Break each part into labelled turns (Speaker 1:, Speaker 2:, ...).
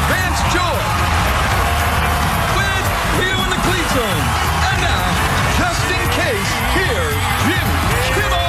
Speaker 1: Vance Joy. With Leo in the cleat zone. And now, just in case, here's Jim Kimmel.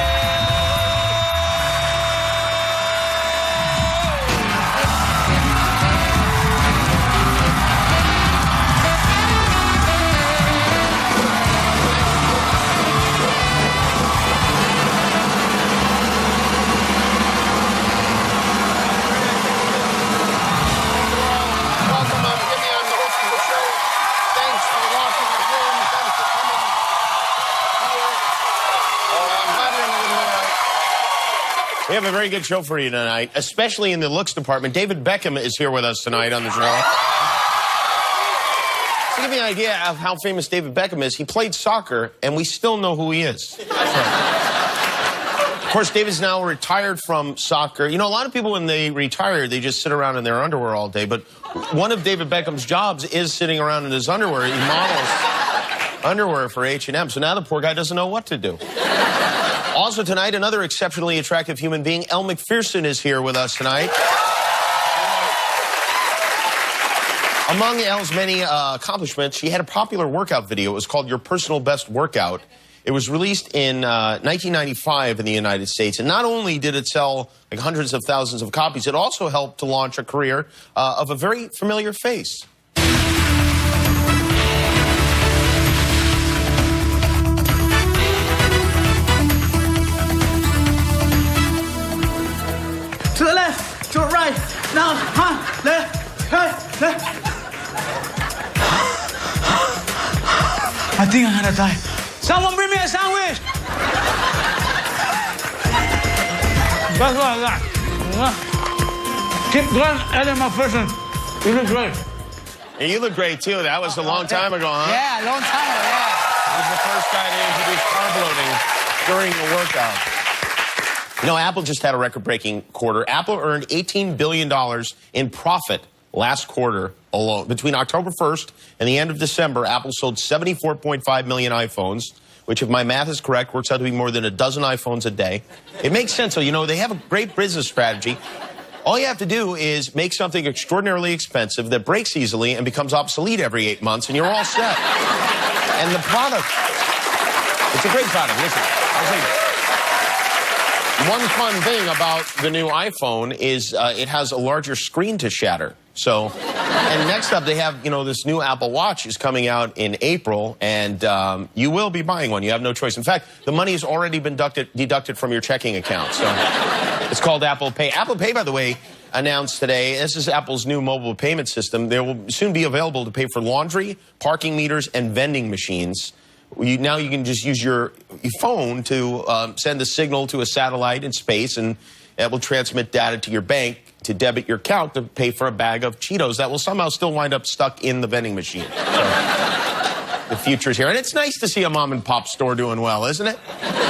Speaker 2: We have a very good show for you tonight, especially in the looks department. David Beckham is here with us tonight on the show. To give you an idea of how famous David Beckham is, he played soccer, and we still know who he is. Of course, David's now retired from soccer. You know, a lot of people, when they retire, they just sit around in their underwear all day. But one of David Beckham's jobs is sitting around in his underwear. He models underwear for H&M, so now the poor guy doesn't know what to do. Also tonight, another exceptionally attractive human being, Elle Macpherson, is here with us tonight. Among Elle's many accomplishments, she had a popular workout video. It was called Your Personal Best Workout. It was released in 1995 in the United States. And not only did it sell like hundreds of thousands of copies, it also helped to launch a career of a very familiar face.
Speaker 3: To the left, to the right, now, left, right, left. I think I'm gonna die. Someone bring me a sandwich. That's what I got. Keep going, Elle Macpherson. You look great.
Speaker 2: And you look great, too. That was a long time ago, huh?
Speaker 3: Yeah, a long time ago, yeah.
Speaker 2: I was the first guy to introduce carb loading during the workout. You know, Apple just had a record-breaking quarter. Apple earned $18 billion in profit last quarter alone. Between October 1st and the end of December, Apple sold 74.5 million iPhones, which, if my math is correct, works out to be more than a dozen iPhones a day. It makes sense, though. You know, they have a great business strategy. All you have to do is make something extraordinarily expensive that breaks easily and becomes obsolete every 8 months, and you're all set. And the product, it's a great product. Listen, one fun thing about the new iPhone is it has a larger screen to shatter. So, and next up, they have, you know, this new Apple Watch is coming out in April, and you will be buying one. You have no choice. In fact, the money has already been deducted from your checking account. So it's called Apple Pay. Apple Pay, by the way, announced today, this is Apple's new mobile payment system. They will soon be available to pay for laundry, parking meters, and vending machines. Now you can just use your phone to send a signal to a satellite in space, and it will transmit data to your bank to debit your account to pay for a bag of Cheetos that will somehow still wind up stuck in the vending machine. So, the future's here. And it's nice to see a mom-and-pop store doing well, isn't it?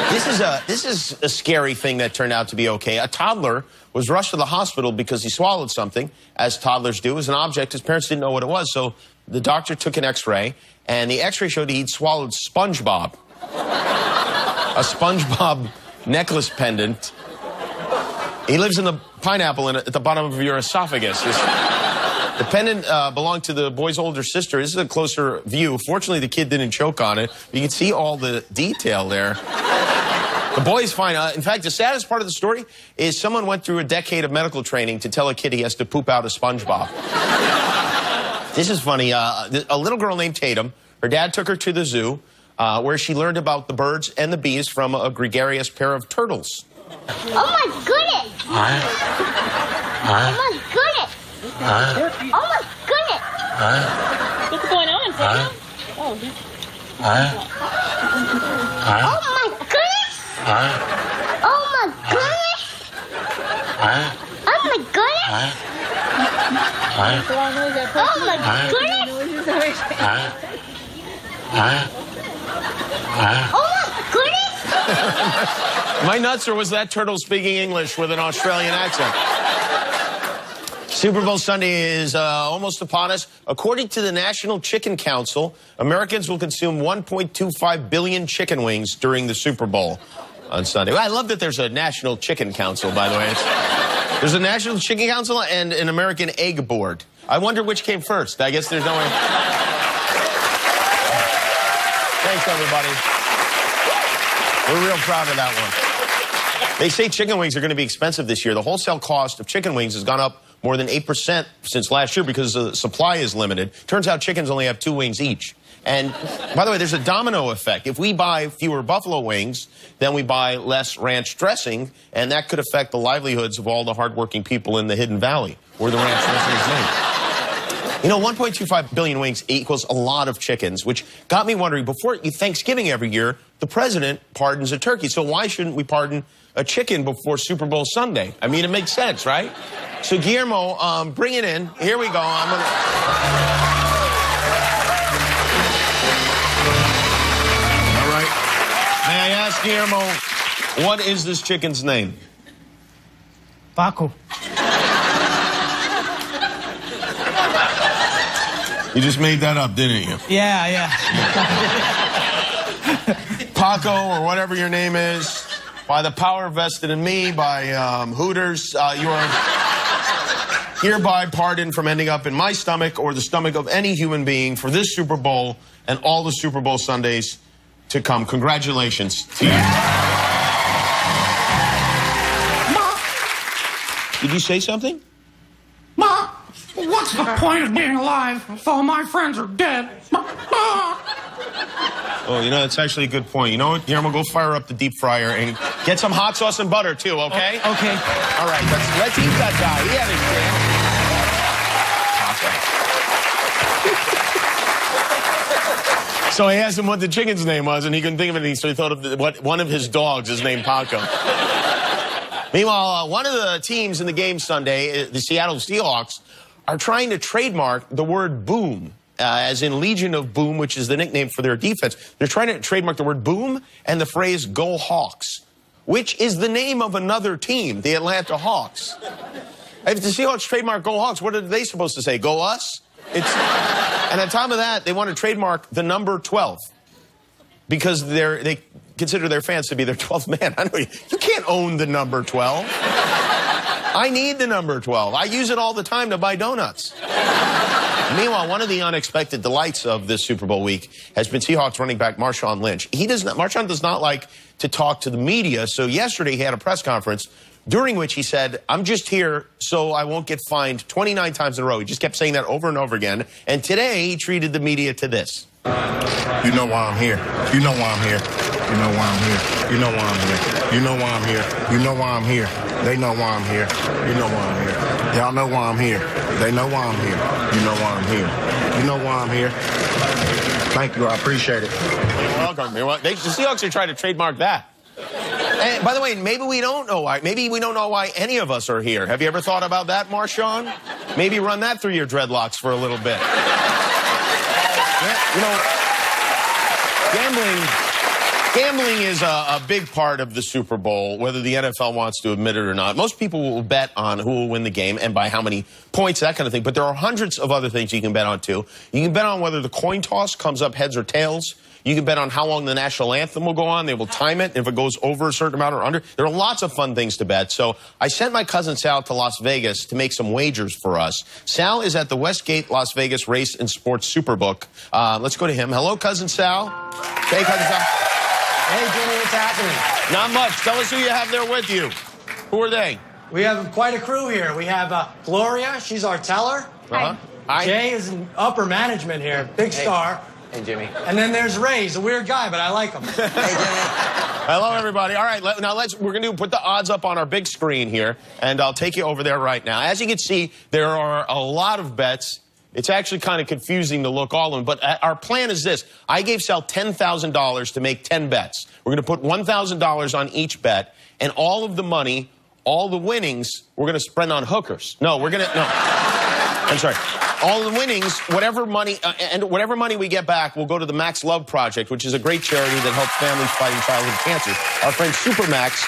Speaker 2: This is a scary thing that turned out to be okay. A toddler was rushed to the hospital because he swallowed something, as toddlers do. It was an object. His parents didn't know what it was, so the doctor took an X-ray, and the X-ray showed he'd swallowed SpongeBob. A SpongeBob necklace pendant. He lives in the pineapple at the bottom of your esophagus. The pendant belonged to the boy's older sister. This is a closer view. Fortunately, the kid didn't choke on it. You can see all the detail there. The boy's fine. In fact, the saddest part of the story is someone went through a decade of medical training to tell a kid he has to poop out a SpongeBob. This is funny. A little girl named Tatum, her dad took her to the zoo, where she learned about the birds and the bees from a gregarious pair of turtles.
Speaker 4: Oh my goodness! Oh my goodness! Oh my goodness!
Speaker 5: What's going on, Tatum? Oh my
Speaker 4: goodness! Oh my goodness! Oh my goodness! Oh my goodness! Oh my goodness!
Speaker 2: My nuts, or was that turtle speaking English with an Australian accent? Super Bowl Sunday is almost upon us. According to the National Chicken Council, Americans will consume 1.25 billion chicken wings during the Super Bowl on Sunday. Well, I love that there's a National Chicken Council, by the way. There's a National Chicken Council and an American Egg Board. I wonder which came first. I guess there's no way. Thanks, everybody. We're real proud of that one. They say chicken wings are going to be expensive this year. The wholesale cost of chicken wings has gone up more than 8% since last year because the supply is limited. Turns out chickens only have 2 wings each. And, by the way, there's a domino effect. If we buy fewer buffalo wings, then we buy less ranch dressing, and that could affect the livelihoods of all the hardworking people in the Hidden Valley, where the ranch dressing is made. You know, 1.25 billion wings equals a lot of chickens, which got me wondering, before Thanksgiving every year, the president pardons a turkey. So why shouldn't we pardon a chicken before Super Bowl Sunday? I mean, it makes sense, right? So, Guillermo, bring it in. Here we go. I'm gonna... May I ask, Guillermo, what is this chicken's name?
Speaker 3: Paco.
Speaker 2: You just made that up, didn't you?
Speaker 3: Yeah.
Speaker 2: Paco, or whatever your name is, by the power vested in me, by Hooters, you are hereby pardoned from ending up in my stomach or the stomach of any human being for this Super Bowl and all the Super Bowl Sundays to come. Congratulations to you.
Speaker 3: Ma!
Speaker 2: Did you say something?
Speaker 3: Ma! What's the point of being alive if all my friends are dead? Ma!
Speaker 2: Oh, you know, that's actually a good point. You know what, Guillermo, go fire up the deep fryer and get some hot sauce and butter, too, okay?
Speaker 3: Okay.
Speaker 2: All right, let's eat that guy. He had his chance. So I asked him what the chicken's name was, and he couldn't think of it, so he thought of one of his dogs is named Paco. Meanwhile, one of the teams in the game Sunday, the Seattle Seahawks, are trying to trademark the word boom, as in Legion of Boom, which is the nickname for their defense. They're trying to trademark the word boom and the phrase Go Hawks, which is the name of another team, the Atlanta Hawks. If the Seahawks trademark Go Hawks, what are they supposed to say? Go us? And on top of that, they want to trademark the number 12 because they consider their fans to be their 12th man. I know you can't own the number 12. I need the number 12. I use it all the time to buy donuts. Meanwhile, one of the unexpected delights of this Super Bowl week has been Seahawks running back Marshawn Lynch. Marshawn does not like to talk to the media, so yesterday he had a press conference during which he said, I'm just here so I won't get fined 29 times in a row. He just kept saying that over and over again. And today he treated the media to this.
Speaker 6: You know why I'm here. You know why I'm here. You know why I'm here. You know why I'm here. You know why I'm here. You know why I'm here. They know why I'm here. You know why I'm here. Y'all know why I'm here. They know why I'm here. You know why I'm here. You know why I'm here. Thank you. I appreciate it.
Speaker 2: You're welcome. The Seahawks are trying to trademark that. And by the way, maybe we don't know why. Maybe we don't know why any of us are here. Have you ever thought about that, Marshawn? Maybe run that through your dreadlocks for a little bit. You know, gambling is a big part of the Super Bowl, whether the NFL wants to admit it or not. Most people will bet on who will win the game and by how many points, that kind of thing. But there are hundreds of other things you can bet on, too. You can bet on whether the coin toss comes up heads or tails. You can bet on how long the national anthem will go on. They will time it if it goes over a certain amount or under. There are lots of fun things to bet. So I sent my cousin Sal to Las Vegas to make some wagers for us. Sal is at the Westgate Las Vegas Race and Sports Superbook. Let's go to him. Hello, cousin Sal. Hey, cousin Sal.
Speaker 7: Hey, Jimmy, what's happening?
Speaker 2: Not much. Tell us who you have there with you. Who are they?
Speaker 7: We have quite a crew here. We have Gloria. She's our teller.
Speaker 2: Hi.
Speaker 7: Jay is in upper management here. Big star.
Speaker 8: Hey, Jimmy.
Speaker 7: And then there's Ray. He's a weird guy, but I like him.
Speaker 8: Hey, Jimmy.
Speaker 2: Hello, everybody. All right, now we're going to put the odds up on our big screen here, and I'll take you over there right now. As you can see, there are a lot of bets. It's actually kind of confusing to look all in, but our plan is this. I gave Sal $10,000 to make 10 bets. We're going to put $1,000 on each bet, and all of the money, all the winnings, we're going to spend on hookers. No. I'm sorry. All the winnings, whatever money we get back will go to the Max Love Project, which is a great charity that helps families fighting childhood cancer. Our friend Super Max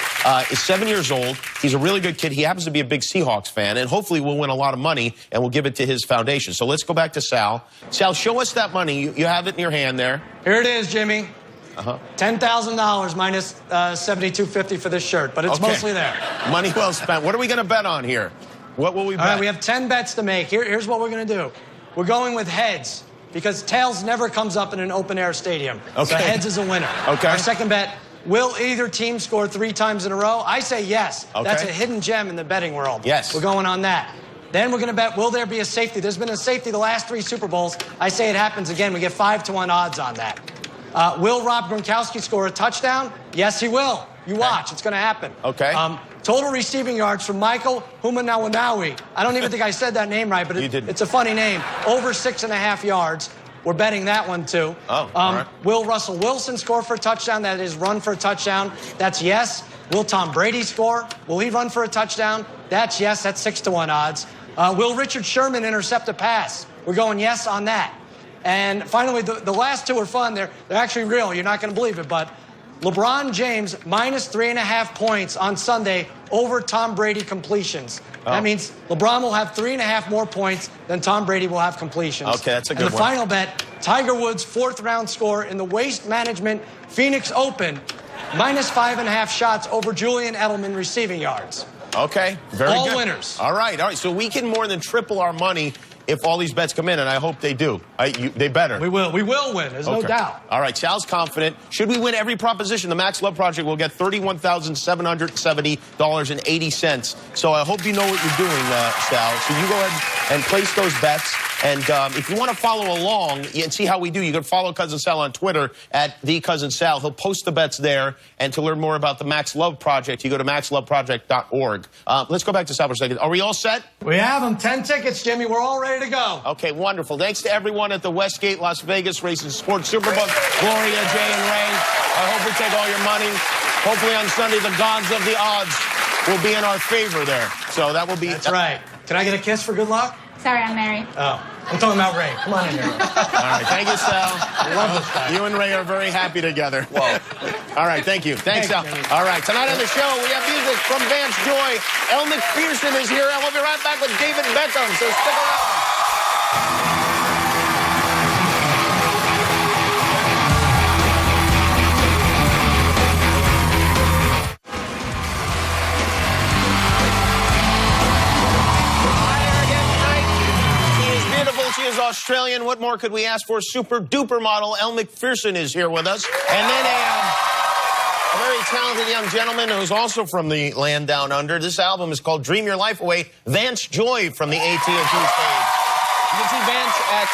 Speaker 2: is 7 years old. He's a really good kid. He happens to be a big Seahawks fan, and hopefully we'll win a lot of money, and we'll give it to his foundation. So let's go back to Sal. Sal, show us that money. You have it in your hand there.
Speaker 7: Here it is, Jimmy. $10,000 minus $7,250 for this shirt, but it's mostly there.
Speaker 2: Money well spent. What are we going to bet on here? What will we bet?
Speaker 7: All right, we have 10 bets to make. Here's what we're going to do. We're going with heads because tails never comes up in an open-air stadium.
Speaker 2: Okay.
Speaker 7: So heads is a winner.
Speaker 2: Okay.
Speaker 7: Our second bet, will either team score 3 times in a row? I say yes.
Speaker 2: Okay.
Speaker 7: That's a hidden gem in the betting world.
Speaker 2: Yes.
Speaker 7: We're going on that. Then we're going to bet, will there be a safety? There's been a safety the last 3 Super Bowls. I say it happens again. We get 5-to-1 odds on that. Will Rob Gronkowski score a touchdown? Yes, he will. You watch. It's going to happen.
Speaker 2: Okay.
Speaker 7: Total receiving yards from Michael Humanawanawi. I don't even think I said that name right, but it's a funny name. Over 6.5 yards. We're betting that one, too.
Speaker 2: Oh, all right.
Speaker 7: Will Russell Wilson score for a touchdown? That is run for a touchdown. That's yes. Will Tom Brady score? Will he run for a touchdown? That's yes. That's 6-to-1 odds. Will Richard Sherman intercept a pass? We're going yes on that. And finally, the last 2 are fun. They're actually real. You're not going to believe it, but LeBron James minus 3.5 points on Sunday over Tom Brady completions.
Speaker 2: Oh.
Speaker 7: That means LeBron will have 3.5 more points than Tom Brady will have completions.
Speaker 2: Okay, that's a good
Speaker 7: one. And the
Speaker 2: one.
Speaker 7: final bet, Tiger Woods' 4th-round score in the Waste Management Phoenix Open, minus 5.5 shots over Julian Edelman receiving yards.
Speaker 2: Okay, very good.
Speaker 7: All winners.
Speaker 2: All right. So we can more than triple our money if all these bets come in, and I hope they do. They better.
Speaker 7: We will win. There's no doubt.
Speaker 2: All right, Sal's confident. Should we win every proposition, the Max Love Project will get $31,770.80. So I hope you know what you're doing, Sal. So you go ahead and place those bets. And if you want to follow along and see how we do, you can follow Cousin Sal on Twitter at @TheCousinSal. He'll post the bets there. And to learn more about the Max Love Project, you go to maxloveproject.org. Let's go back to Sal for a second. Are we all set?
Speaker 7: We have them. 10 tickets, Jimmy. We're all ready to go.
Speaker 2: Okay, wonderful. Thanks to everyone at the Westgate Las Vegas Racing Sports Superbook. Gloria, Jay, and Ray. I hope we take all your money. Hopefully on Sunday, the gods of the odds will be in our favor there. So that will be...
Speaker 7: That's right. Can I get a kiss for good luck?
Speaker 4: Sorry, I'm married.
Speaker 7: Oh, I'm talking about Ray. Come on in here.
Speaker 2: All right, thank you, Sal.
Speaker 7: I love this guy.
Speaker 2: You and Ray are very happy together. Whoa. All right, thank you. Thanks, Sal. All right, tonight on the show, we have music from Vance Joy. Elle McPherson is here, and we'll be right back with David Beckham, so stick around. She is Australian. What more could we ask for? Super duper model Elle McPherson is here with us. And then a very talented young gentleman who's also from the land down under. This album is called Dream Your Life Away. Vance Joy from the AT&T stage. You can see Vance at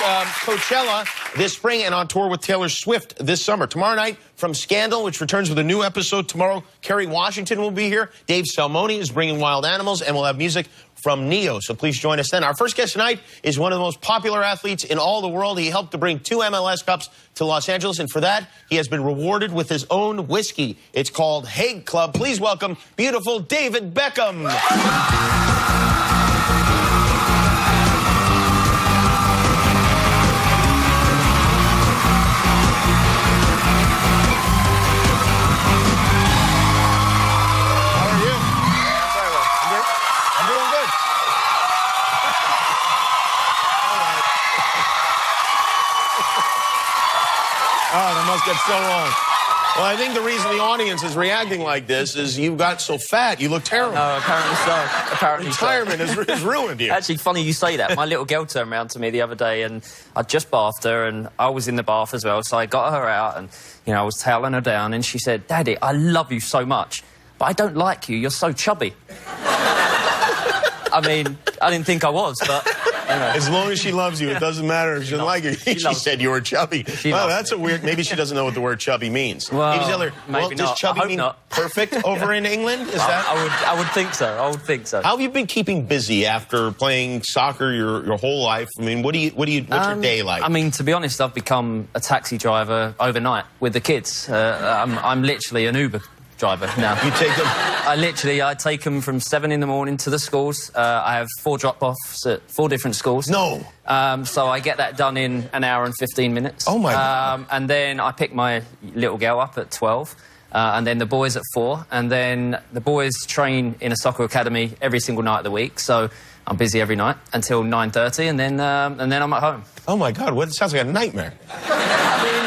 Speaker 2: Coachella this spring and on tour with Taylor Swift this summer. Tomorrow night from Scandal, which returns with a new episode. Tomorrow, Kerry Washington will be here. Dave Salmoni is bringing Wild Animals, and we'll have music from Neo. So please join us then. Our first guest tonight is one of the most popular athletes in all the world. He helped to bring 2 MLS Cups to Los Angeles, and for that, he has been rewarded with his own whiskey. It's called Hague Club. Please welcome beautiful David Beckham. Oh, that must get so long. Well, I think the reason the audience is reacting like this is you got so fat. You look terrible.
Speaker 8: No, apparently so. Apparently
Speaker 2: Retirement has ruined you.
Speaker 8: Actually, funny you say that. My little girl turned around to me the other day, and I just bathed her, and I was in the bath as well, so I got her out, and, you know, I was toweling her down, and she said, "Daddy, I love you so much, but I don't like you. You're so chubby." I mean, I didn't think I was, but... You know.
Speaker 2: As long as she loves you, it doesn't matter if she doesn't like you. She said you were chubby. Oh, that's a weird... Maybe she doesn't know what the word chubby means.
Speaker 8: Well,
Speaker 2: maybe does chubby mean perfect over in England? Is that...
Speaker 8: I would think so. I would think so.
Speaker 2: How have you been keeping busy after playing soccer your whole life? I mean, what's your day like?
Speaker 8: I mean, to be honest, I've become a taxi driver overnight with the kids. I'm literally an Uber driver now.
Speaker 2: You take them?
Speaker 8: I take them from 7 in the morning to the schools. I have 4 drop-offs at 4 different schools.
Speaker 2: No.
Speaker 8: So I get that done in an hour and 15 minutes.
Speaker 2: Oh, my God.
Speaker 8: And then I pick my little girl up at 12. And then the boys at 4. And then the boys train in a soccer academy every single night of the week. So I'm busy every night until 9:30, and then I'm at home.
Speaker 2: Oh, my God. It sounds like a nightmare.
Speaker 8: I mean,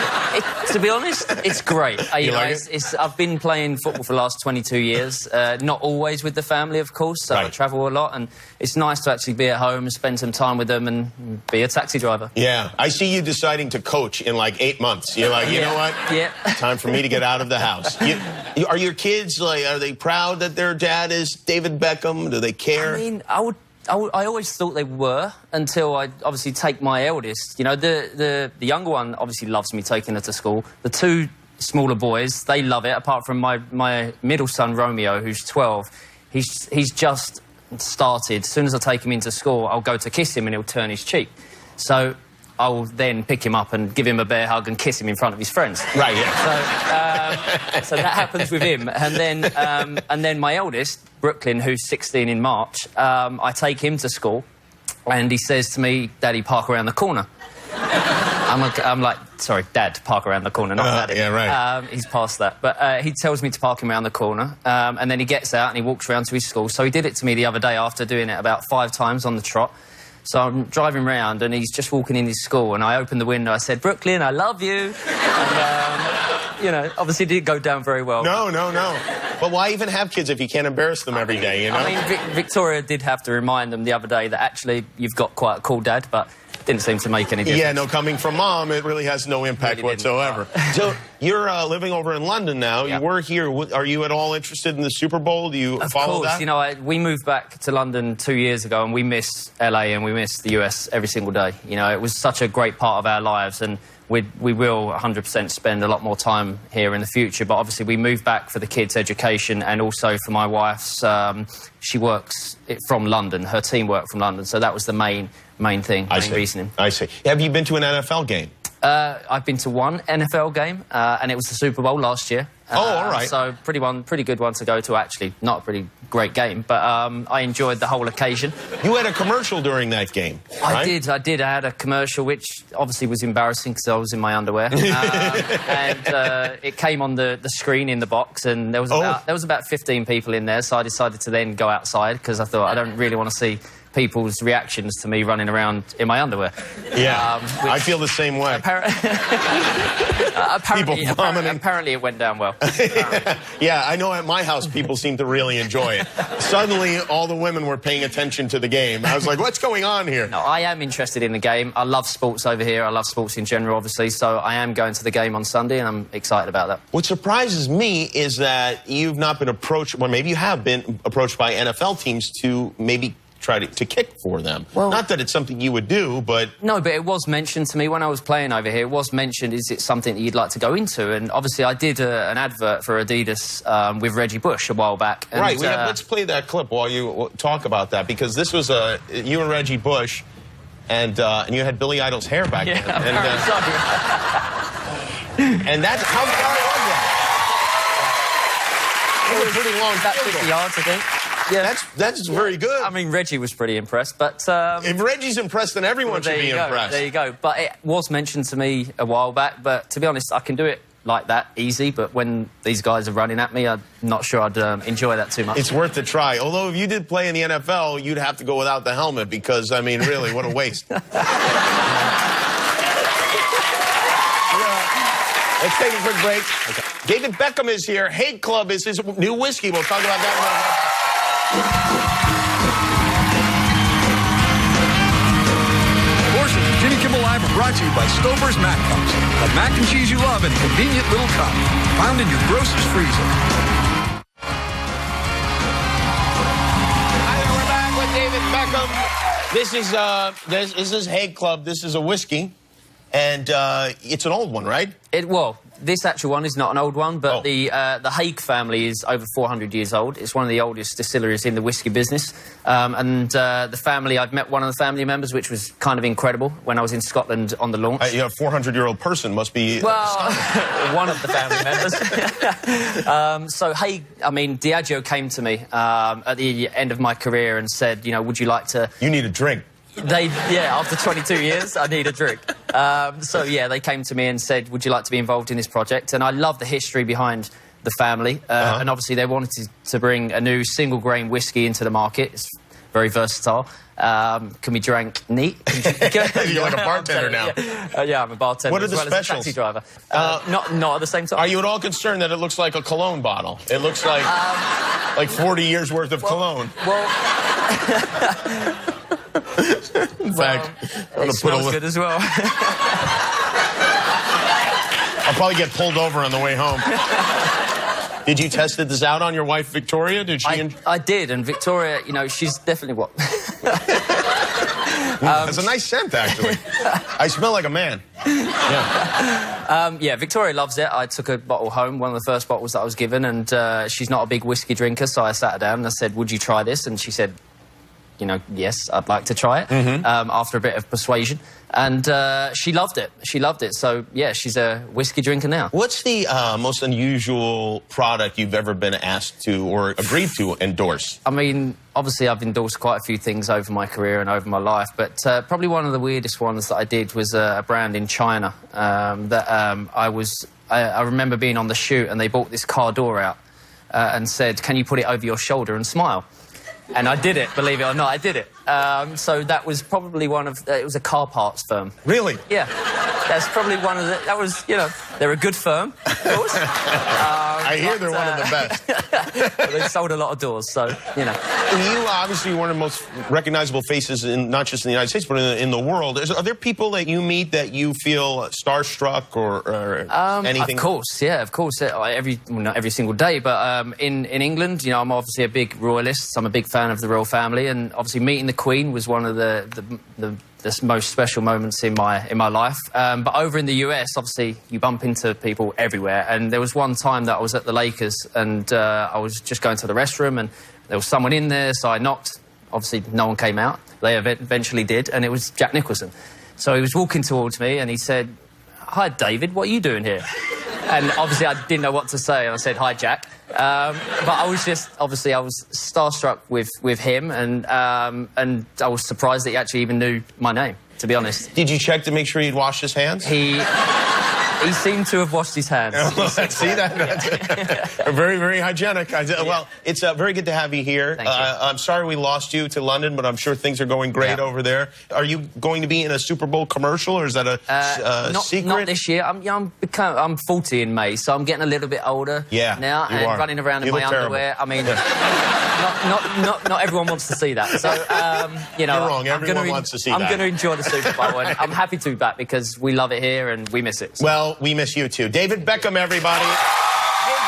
Speaker 8: To be honest, it's great.
Speaker 2: You like it?
Speaker 8: I've been playing football for the last 22 years. Not always with the family, of course. So I travel a lot, and it's nice to actually be at home and spend some time with them and be a taxi driver.
Speaker 2: Yeah, I see you deciding to coach in like 8 months. You're like, you know what?
Speaker 8: Yeah.
Speaker 2: Time for me to get out of the house. Are your kids, like, are they proud that their dad is David Beckham? Do they care?
Speaker 8: I mean, I always thought they were until I obviously take my eldest. You know, the younger one obviously loves me taking her to school. The two smaller boys, they love it, apart from my middle son, Romeo, who's 12. He's just started. As soon as I take him into school, I'll go to kiss him and he'll turn his cheek. So I'll then pick him up and give him a bear hug and kiss him in front of his friends.
Speaker 2: Right, yeah.
Speaker 8: So that happens with him. And then my eldest, Brooklyn, who's 16 in March, I take him to school and he says to me, Daddy, park around the corner. I'm like, sorry, Dad, park around the corner, not Daddy.
Speaker 2: Yeah, right.
Speaker 8: He's past that. But he tells me to park him around the corner, and then he gets out and he walks around to his school. So he did it to me the other day after doing it about 5 times on the trot. So I'm driving round and he's just walking in his school and I opened the window, I said, Brooklyn, I love you. And, you know, obviously it didn't go down very well.
Speaker 2: No. But why even have kids if you can't embarrass them every day, you know?
Speaker 8: I mean, Victoria did have to remind them the other day that actually you've got quite a cool dad, but it didn't seem to make any difference.
Speaker 2: Yeah, no, coming from Mom, it really has no impact
Speaker 8: Really
Speaker 2: whatsoever. So you're living over in London now.
Speaker 8: Yeah.
Speaker 2: You were here. Are you at all interested in the Super Bowl? Do you follow
Speaker 8: Of course,
Speaker 2: that?
Speaker 8: you know, we moved back to London 2 years ago and we miss LA and we miss the US every single day. You know, it was such a great part of our lives and we will 100% spend a lot more time here in the future. But obviously we moved back for the kids' education and also for my wife's, she works from London. Her team work from London. So that was the main thing, main reasoning.
Speaker 2: I see. Have you been to an NFL game?
Speaker 8: I've been to one NFL game, and it was the Super Bowl last year.
Speaker 2: All right.
Speaker 8: So pretty good one to go to, actually. Not a pretty great game, but I enjoyed the whole occasion.
Speaker 2: You had a commercial during that game, right?
Speaker 8: I did. I had a commercial, which obviously was embarrassing because I was in my underwear. And it came on the screen in the box, and there was about 15 people in there, so I decided to then go outside because I thought I don't really want to see people's reactions to me running around in my underwear.
Speaker 2: Yeah, I feel the same way.
Speaker 8: Apparently it went down well.
Speaker 2: Yeah, I know at my house people seem to really enjoy it. Suddenly, all the women were paying attention to the game. I was like, what's going on here?
Speaker 8: No, I am interested in the game. I love sports over here. I love sports in general, obviously. So I am going to the game on Sunday, and I'm excited about that.
Speaker 2: What surprises me is that you've not been approached, well, maybe you have been approached by NFL teams to maybe try to kick for them. Well, not that it's something you would do, but...
Speaker 8: No, but it was mentioned to me when I was playing over here. It was mentioned, is it something that you'd like to go into? And obviously I did an advert for Adidas with Reggie Bush a while back. And,
Speaker 2: right, let's play that clip while you talk about that, because this was you and Reggie Bush, and you had Billy Idol's hair back then. And that's... How far was that? It was pretty long.
Speaker 8: About 50 yards, I think.
Speaker 2: Yeah, that's very good.
Speaker 8: I mean, Reggie was pretty impressed, but...
Speaker 2: if Reggie's impressed, then everyone should be impressed.
Speaker 8: There you go. But it was mentioned to me a while back, but to be honest, I can do it like that, easy, but when these guys are running at me, I'm not sure I'd enjoy that too much.
Speaker 2: It's worth a try. Although, if you did play in the NFL, you'd have to go without the helmet, because, I mean, really, what a waste. Let's take a quick break. Okay. David Beckham is here. Hate Club is his new whiskey. We'll talk about that in a moment.
Speaker 1: Portions of Jimmy Kimmel Live are brought to you by Stover's Mac Cups. The mac and cheese you love in a convenient little cup. Found in your grocer's freezer.
Speaker 2: Hi, we're back with David Beckham. This is Hate Club. This is a whiskey. And it's an old one, right?
Speaker 8: This actual one is not an old one, but the Haig family is over 400 years old. It's one of the oldest distilleries in the whiskey business. And the family, I've met one of the family members, which was kind of incredible when I was in Scotland on the launch.
Speaker 2: A 400-year-old person must be...
Speaker 8: Well, one of the family members. So Haig, I mean, Diageo came to me at the end of my career and said, you know, would you like to...
Speaker 2: You need a drink.
Speaker 8: After 22 years, I need a drink. So, they came to me and said, would you like to be involved in this project? And I love the history behind the family. And obviously they wanted to bring a new single-grain whiskey into the market. It's very versatile. Can be drank neat.
Speaker 2: You're like a bartender now.
Speaker 8: Yeah, I'm a bartender.
Speaker 2: What are
Speaker 8: as
Speaker 2: the
Speaker 8: well as a
Speaker 2: specials?
Speaker 8: taxi driver. Not at the same time.
Speaker 2: Are you at all concerned that it looks like a cologne bottle? It looks like 40 years worth of cologne.
Speaker 8: Well,
Speaker 2: in fact, I'm
Speaker 8: it smells good as well.
Speaker 2: I'll probably get pulled over on the way home. Did you test this out on your wife, Victoria? Did she?
Speaker 8: I did, and Victoria, you know, she's definitely what.
Speaker 2: That's a nice scent, actually. I smell like a man. Yeah.
Speaker 8: Yeah, Victoria loves it. I took a bottle home, one of the first bottles that I was given, and she's not a big whiskey drinker, so I sat her down and I said, would you try this? And she said, you know, yes, I'd like to try it, after a bit of persuasion. And she loved it. She loved it. So, yeah, she's a whiskey drinker now.
Speaker 2: What's the most unusual product you've ever been asked to or agreed to endorse?
Speaker 8: I mean, obviously I've endorsed quite a few things over my career and over my life, but probably one of the weirdest ones that I did was a brand in China that I remember being on the shoot and they brought this car door out and said, can you put it over your shoulder and smile? And I did it, believe it or not, I did it. So that was probably one of... it was a car parts firm.
Speaker 2: Really?
Speaker 8: Yeah. That's probably one of the... That was, you know, they're a good firm, of course.
Speaker 2: I hear they're one of the best.
Speaker 8: But they sold a lot of doors, so, you know.
Speaker 2: You obviously one of the most recognizable faces, not just in the United States, but in the world. Are there people that you meet that you feel starstruck or anything?
Speaker 8: Of course, yeah, of course. Not every single day, but in England, you know, I'm obviously a big royalist. I'm a big fan of the royal family, and obviously meeting the Queen was one of the most special moments in my life. But over in the US, obviously, you bump into people everywhere. And there was one time that I was at the Lakers and I was just going to the restroom and there was someone in there, so I knocked. Obviously, no one came out. They eventually did, and it was Jack Nicholson. So he was walking towards me and he said, hi, David, what are you doing here? And obviously, I didn't know what to say, and I said, hi, Jack. But I was just, obviously, I was starstruck with him, and I was surprised that he actually even knew my name, to be honest.
Speaker 2: Did you check to make sure he'd washed his hands?
Speaker 8: He seemed to have washed his hands.
Speaker 2: See that? That's very, very hygienic. Well, it's very good to have you here.
Speaker 8: Thank you.
Speaker 2: I'm sorry we lost you to London, but I'm sure things are going great over there. Are you going to be in a Super Bowl commercial, or is that a secret?
Speaker 8: Not this year. I'm 40 in May, so I'm getting a little bit older now and running around in my underwear. I mean, not everyone wants to see that. So, you know,
Speaker 2: you're wrong. Everyone wants to see that.
Speaker 8: I'm going to enjoy the Super Bowl, and I'm happy to be back because we love it here and we miss it. So.
Speaker 2: Well, we miss you too. David Beckham, everybody. Big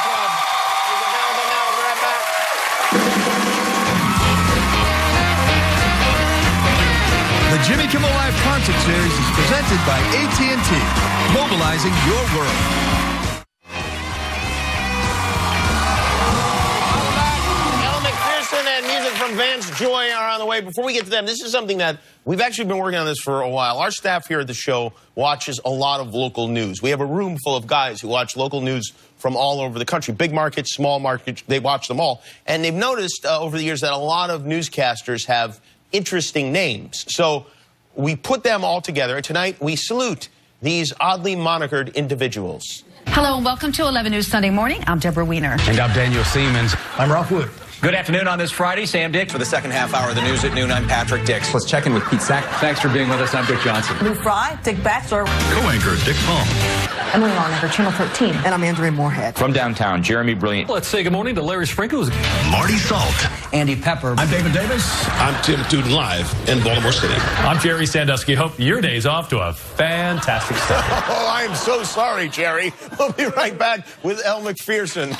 Speaker 2: Club is available now. We'll be right back.
Speaker 1: The Jimmy Kimmel Live Concert Series is presented by AT&T, mobilizing your world.
Speaker 2: And music from Vance Joy are on the way. Before we get to them, this is something that we've actually been working on this for a while. Our staff here at the show watches a lot of local news. We have a room full of guys who watch local news from all over the country. Big markets, small markets, they watch them all. And they've noticed over the years that a lot of newscasters have interesting names. So we put them all together. And tonight we salute these oddly monikered individuals.
Speaker 9: Hello and welcome to 11 News Sunday Morning. I'm Deborah Wiener.
Speaker 10: And I'm Daniel Siemens.
Speaker 11: I'm Ralph Wood.
Speaker 10: Good afternoon on this Friday. Sam Dix.
Speaker 11: For the second half hour of the news at noon, I'm Patrick Dix.
Speaker 10: Let's check in with Pete Sack. Thanks for being with us. I'm Dick Johnson.
Speaker 9: Lou Fry, Dick Batchelor.
Speaker 1: Co-anchor Dick Palm.
Speaker 9: Emily Longnecker, Channel 13. And I'm Andrea Moorhead.
Speaker 10: From downtown, Jeremy Brilliant.
Speaker 11: Let's say good morning to Larry Sprinkles.
Speaker 1: Marty Salt.
Speaker 9: Andy Pepper.
Speaker 11: I'm David Davis.
Speaker 12: I'm Tim Tuden live in Baltimore City.
Speaker 13: I'm Jerry Sandusky. Hope your day's off to a fantastic start.
Speaker 2: Oh, I am so sorry, Jerry. We'll be right back with Elle McPherson.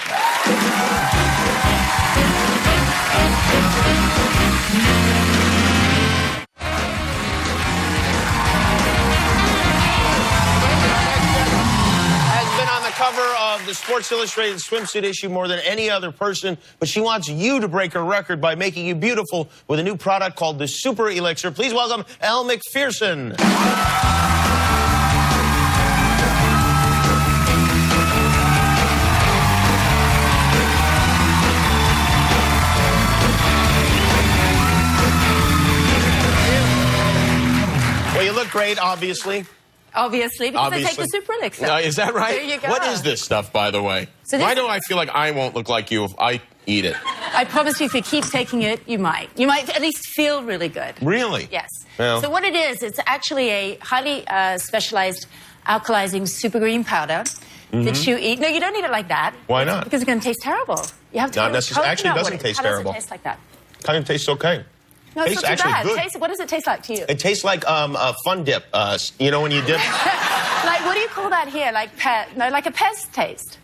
Speaker 2: Cover of the Sports Illustrated swimsuit issue more than any other person, but she wants you to break her record by making you beautiful with a new product called the Super Elixir. Please welcome Elle McPherson. Well, you look great, obviously.
Speaker 9: Obviously, because I take the Super Elixir.
Speaker 2: Is that right?
Speaker 9: There you go.
Speaker 2: What is this stuff, by the way?
Speaker 9: So
Speaker 2: Why do I feel like I won't look like you if I eat it.
Speaker 9: I promise you, if you keep taking it, you might. You might at least feel really good.
Speaker 2: Really?
Speaker 9: Yes.
Speaker 2: Well.
Speaker 9: So what it is, it's actually a highly specialized alkalizing super green powder that you eat. No, you don't eat it like that.
Speaker 2: Why not?
Speaker 9: Because it's going to taste terrible. You have to.
Speaker 2: Not necessarily. Actually, it doesn't taste terrible.
Speaker 9: How does it taste like that?
Speaker 2: Kind of tastes okay.
Speaker 9: No, it's
Speaker 2: Tastes
Speaker 9: not too
Speaker 2: actually
Speaker 9: bad.
Speaker 2: good.
Speaker 9: What does it taste like to you?
Speaker 2: It tastes like a fun dip. You know when you dip?
Speaker 9: Like, what do you call that here? Like like a Pez taste.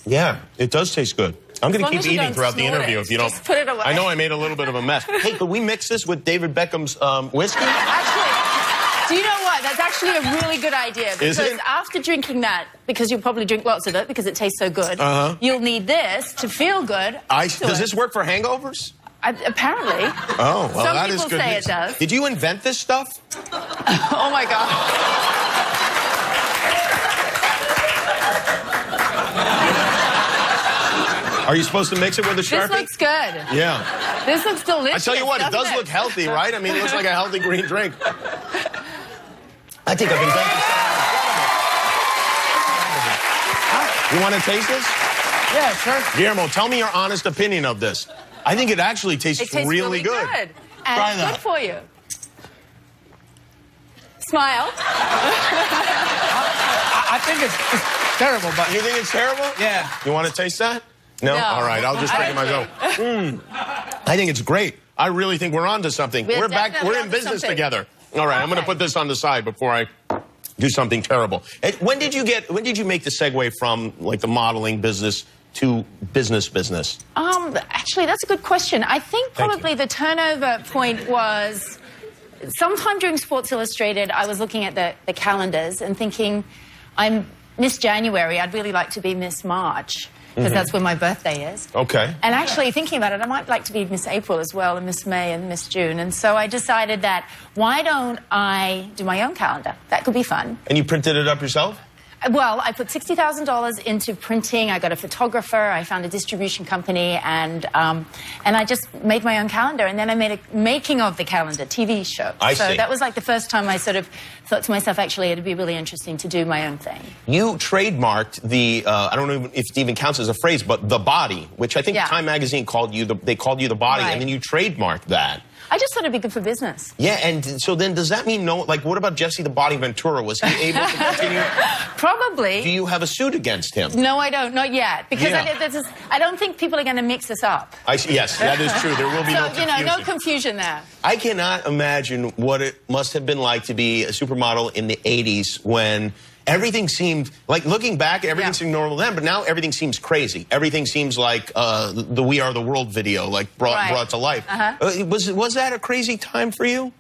Speaker 2: Yeah, it does taste good. I'm going to keep eating throughout the interview if you don't.
Speaker 9: Just put it away.
Speaker 2: I know I made a little bit of a mess. Hey, could we mix this with David Beckham's whiskey?
Speaker 9: Actually, do you know what? That's actually a really good idea. Because
Speaker 2: Is it?
Speaker 9: after drinking that, because you'll probably drink lots of it because it tastes so good, you'll need this to feel good.
Speaker 2: Does this work for hangovers?
Speaker 9: Apparently.
Speaker 2: Oh, well,
Speaker 9: Some
Speaker 2: that is
Speaker 9: people
Speaker 2: good
Speaker 9: say
Speaker 2: news.
Speaker 9: it does.
Speaker 2: Did you invent this stuff?
Speaker 9: Oh, my God.
Speaker 2: Are you supposed to mix it with a Sharpie?
Speaker 9: This looks good.
Speaker 2: Yeah.
Speaker 9: This looks delicious.
Speaker 2: I tell you what, it does look healthy, right? I mean, it looks like a healthy green drink. I think I've invented something. You want to taste this?
Speaker 3: Yeah, sure.
Speaker 2: Guillermo, tell me your honest opinion of this. I think it actually tastes,
Speaker 9: really
Speaker 2: good.
Speaker 9: And
Speaker 2: Try
Speaker 9: it's
Speaker 2: that.
Speaker 9: good for you. Smile.
Speaker 3: I think it's terrible, but...
Speaker 2: You think it's terrible?
Speaker 3: Yeah.
Speaker 2: You want to taste that? No? All right, I'll just drink it myself. I think it's great. I really think we're onto something. We're back. We're in business together. All right, I'm going to put this on the side before I do something terrible. When did you make the segue from like the modeling business to business?
Speaker 9: Actually, that's a good question. I think probably the turnover point was sometime during Sports Illustrated. I was looking at the calendars and thinking, I'm Miss January. I'd really like to be Miss March. Because that's when my birthday is.
Speaker 2: Okay.
Speaker 9: And actually, thinking about it, I might like to be Miss April as well, and Miss May and Miss June. And so I decided that, why don't I do my own calendar? That could be fun.
Speaker 2: And you printed it up yourself?
Speaker 9: Well, I put $60,000 into printing. I got a photographer. I found a distribution company, and I just made my own calendar. And then I made a making of the calendar TV show. So that was like the first time I sort of thought to myself, actually, it'd be really interesting to do my own thing. You
Speaker 2: trademarked the I don't know if it even counts as a phrase, but the body, which I think Time Magazine called you. They called you the body, and then you trademarked that.
Speaker 9: I just thought it'd be good for business.
Speaker 2: Yeah, and so then does that mean what about Jesse the Body Ventura? Was he able to continue?
Speaker 9: Probably.
Speaker 2: Do you have a suit against him?
Speaker 9: No, I don't. Not yet. Because I don't think people are going to mix this up.
Speaker 2: Yes, that is true. There will be no confusion.
Speaker 9: No confusion there.
Speaker 2: I cannot imagine what it must have been like to be a supermodel in the 80s when everything seemed, like looking back, everything seemed normal then, but now everything seems crazy. Everything seems like the We Are the World video, like brought to life. Was that a crazy time for you?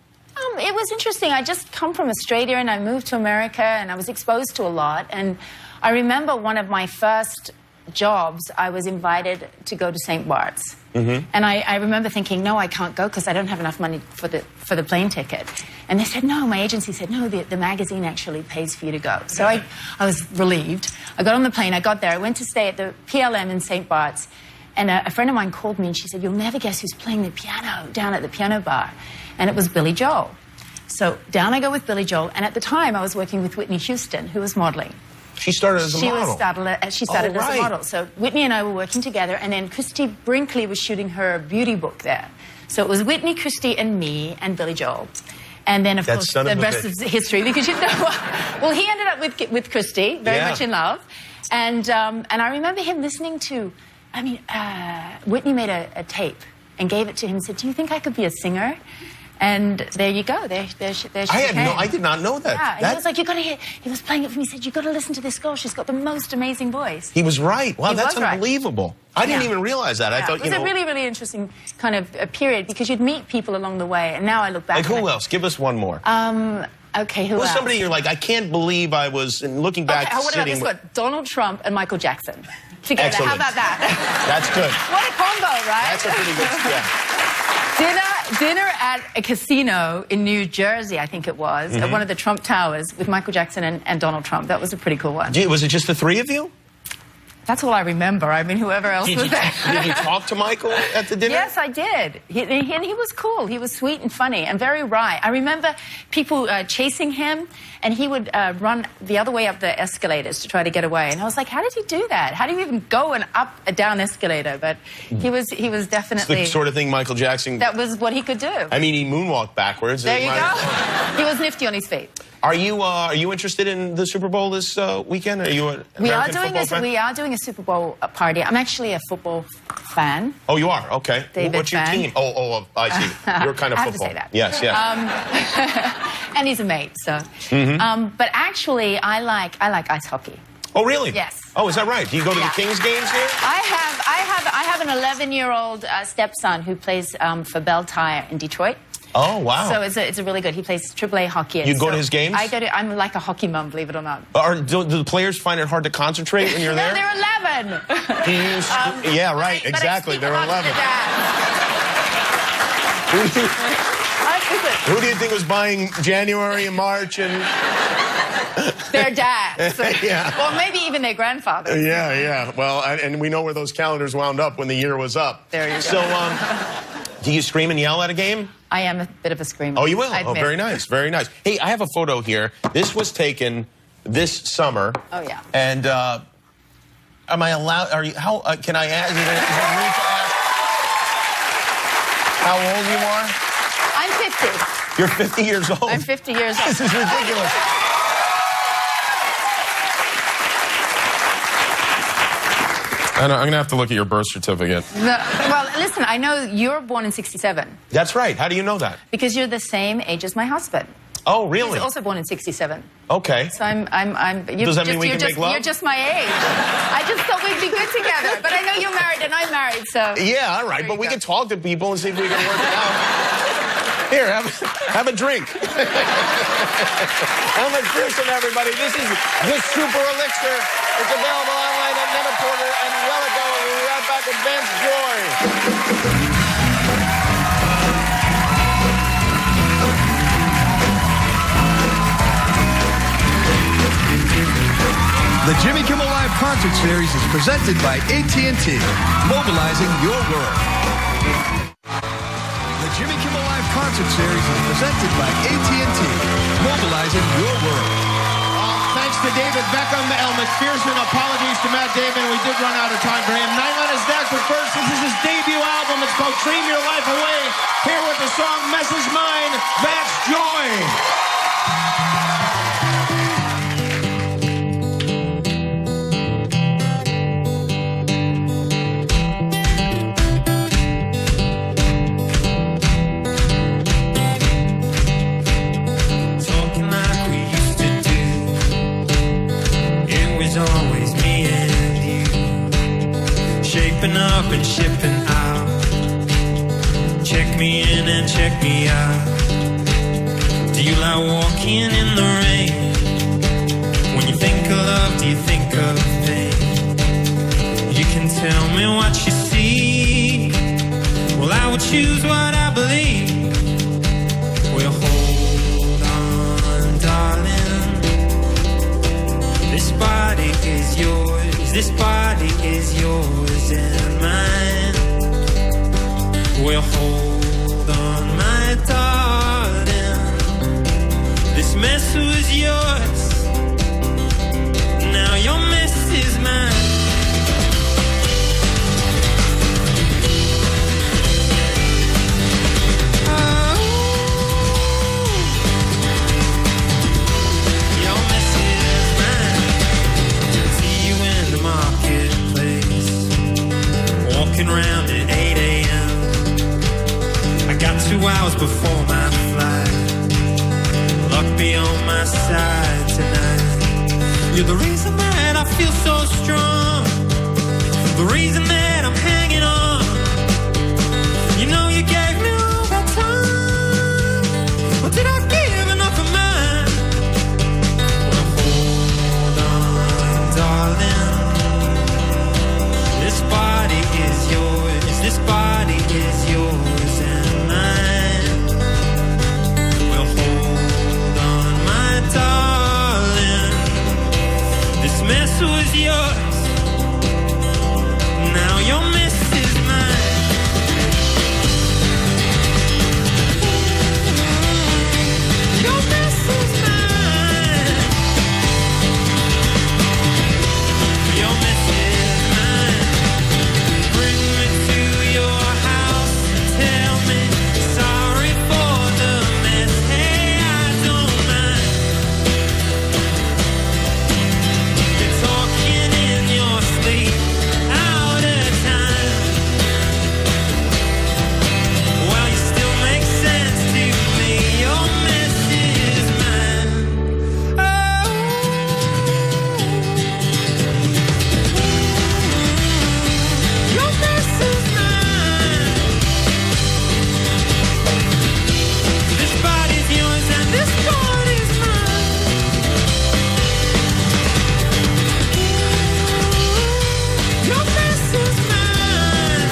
Speaker 9: It was interesting. I just come from Australia and I moved to America and I was exposed to a lot. And I remember one of my first jobs, I was invited to go to St. Bart's. And I remember thinking, no, I can't go because I don't have enough money for the plane ticket. And they said, no, my agency said, no, the magazine actually pays for you to go. So I was relieved. I got on the plane, I got there, I went to stay at the PLM in St. Bart's. And a friend of mine called me and she said, you'll never guess who's playing the piano down at the piano bar. And it was Billy Joel. So down I go with Billy Joel. And at the time, I was working with Whitney Houston, who was modeling.
Speaker 2: She started as a model.
Speaker 9: She started as a model. So Whitney and I were working together, and then Christy Brinkley was shooting her beauty book there. So it was Whitney, Christy, and me, and Billy Joel. And then, of course, the rest is history, because you know what? Well, he ended up with Christy, very much in love. And I remember him listening to, Whitney made a tape and gave it to him and said, do you think I could be a singer? And there you go. There she
Speaker 2: I did not know that.
Speaker 9: Yeah, he was like, you got to hear. He was playing it for me. He said, you got to listen to this girl. She's got the most amazing voice.
Speaker 2: He was right. Wow, that's
Speaker 9: right.
Speaker 2: Unbelievable. I didn't even realize that. I thought,
Speaker 9: it was a really, really interesting kind of a period because you'd meet people along the way. And now I look back.
Speaker 2: Like who else? Give us one more.
Speaker 9: Okay, who else?
Speaker 2: Who's somebody you're like, I can't believe I was looking back.
Speaker 9: What about this one? Donald Trump and Michael Jackson. Together. How about that?
Speaker 2: That's good.
Speaker 9: What a combo, right?
Speaker 2: That's a pretty good.
Speaker 9: Dinner at a casino in New Jersey, I think it was, at one of the Trump Towers with Michael Jackson and Donald Trump. That was a pretty cool one.
Speaker 2: Was it just the three of you?
Speaker 9: That's all I remember. I mean, whoever else was there.
Speaker 2: Did you talk to Michael at the dinner?
Speaker 9: Yes, I did. He was cool. He was sweet and funny and very wry. I remember people chasing him, and he would run the other way up the escalators to try to get away. And I was like, how did he do that? How do you even go and up a down escalator? But he was definitely...
Speaker 2: It's the sort of thing Michael Jackson...
Speaker 9: That was what he could do.
Speaker 2: I mean, he moonwalked backwards.
Speaker 9: There you go. He was nifty on his feet.
Speaker 2: Are you interested in the Super Bowl this weekend? Are you an American football fan?
Speaker 9: We are doing a Super Bowl party. I'm actually a football fan.
Speaker 2: Oh, you are? Okay.
Speaker 9: David
Speaker 2: What's your
Speaker 9: fan.
Speaker 2: team? Oh, I see. You're kind of
Speaker 9: I have
Speaker 2: football.
Speaker 9: to say that.
Speaker 2: Yes.
Speaker 9: And he's a mate, so. But actually, I like ice hockey.
Speaker 2: Oh, really?
Speaker 9: Yes.
Speaker 2: Oh, is that right? Do you go to the Kings games here?
Speaker 9: I have an 11-year-old stepson who plays for Bell Tire in Detroit.
Speaker 2: Oh, wow.
Speaker 9: So it's a really good. He plays AAA hockey.
Speaker 2: You go to his games?
Speaker 9: I'm like a hockey mom, believe it or not.
Speaker 2: Do the players find it hard to concentrate when you're there?
Speaker 9: No, they're 11.
Speaker 2: Yeah, right. Exactly. They're 11. Who do you think was buying January and March and...
Speaker 9: Their dads.
Speaker 2: Yeah.
Speaker 9: Well, maybe even their grandfathers.
Speaker 2: Yeah. Well, and we know where those calendars wound up when the year was up.
Speaker 9: There you go.
Speaker 2: So, do you scream and yell at a game?
Speaker 9: I am a bit of a screamer.
Speaker 2: Oh, you will?
Speaker 9: I
Speaker 2: Oh,
Speaker 9: admit.
Speaker 2: very nice. Very nice. Hey, I have a photo here. This was taken this summer.
Speaker 9: Oh, yeah.
Speaker 2: And am I allowed... can I ask... Is it rude to ask how old you are?
Speaker 9: I'm 50.
Speaker 2: You're 50 years old?
Speaker 9: I'm 50 years old.
Speaker 2: This is ridiculous. I'm going to have to look at your birth certificate.
Speaker 9: Well, listen, I know you're born in 67.
Speaker 2: That's right. How do you know that?
Speaker 9: Because you're the same age as my husband.
Speaker 2: Oh, really?
Speaker 9: He's also born in 67.
Speaker 2: Okay.
Speaker 9: So I'm
Speaker 2: Does that mean we can make love?
Speaker 9: You're just my age. I just thought we'd be good together. But I know you're married and I'm married, so...
Speaker 2: Yeah, all right. But we can talk to people and see if we can work it out. Here, have a drink. Have a drink, everybody. This is the Super Elixir. It's available online at Net-A-Porter and Relico. We'll be right back with Vance Joy.
Speaker 14: The Jimmy Kimmel Live Concert Series is presented by AT&T, mobilizing your world. The Jimmy Kimmel Live Concert Series is presented by AT&T, mobilizing your world.
Speaker 15: Thanks to David Beckham, Elle McPherson. Apologies to Matt Damon. We did run out of time for him. Nyland is next, but first, this is his debut album. It's called Dream Your Life Away. Here with the song Message Mine, Vance Joy.
Speaker 16: Up and shipping out. Check me in and check me out. Do you like walking in the rain? When you think of love, do you think of pain? You can tell me what you see. Well, I would choose what I believe. Well, hold on, darling. This body is yours. This body is yours and mine. Well, hold on, my darling. This mess was yours. Now your mess is mine. Around at 8 a.m. I got 2 hours before my flight. Luck be on my side tonight. You're the reason that I feel so strong. The reason that I'm hanging on. You know you gave me all that time. But did I give enough of mine? Well, hold on, darling. This body is yours, this body is yours and mine. Well, hold on, my darling. This mess was yours. Now your miss is mine. Your miss is mine. Your miss is mine. Bring me to your house and tell me sorry for the mess. Hey, I don't mind. You're talking in your sleep, out of time. Well, you still make sense to me. Your mess is mine. Oh, your mess is mine. This body's yours and this body's mine. Your mess is mine.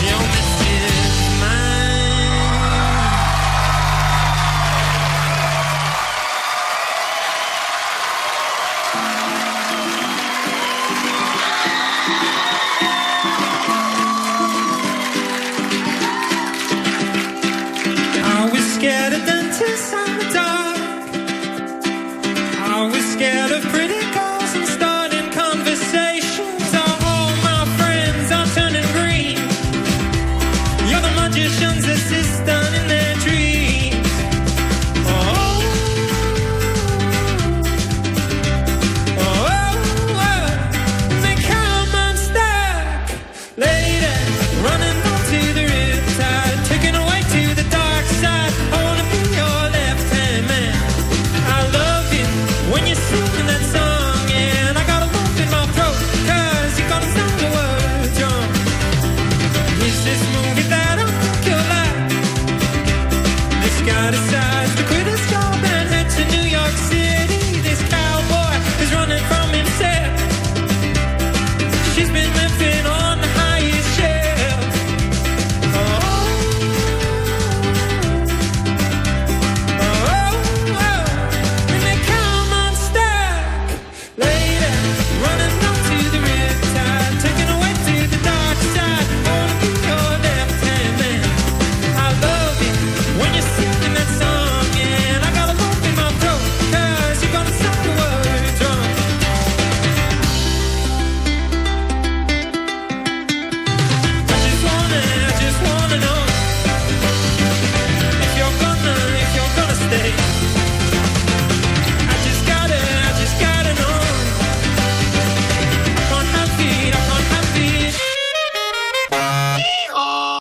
Speaker 16: Your mess is mine. I was scared of dentists in the dark. I was scared of pretty girls and starting conversations. All my friends are turning green. You're the magician's assistant in their dreams. Oh, oh, oh. They come unstuck later, running on to the riptide, taken away to the dark side. I wanna be your left-hand man. I love you when you're singing that song, and I got a lump in my throat, 'cause you're gonna sound the words wrong. Is this movie that I think you'll like? This guy decides to quit his job and head to New York City.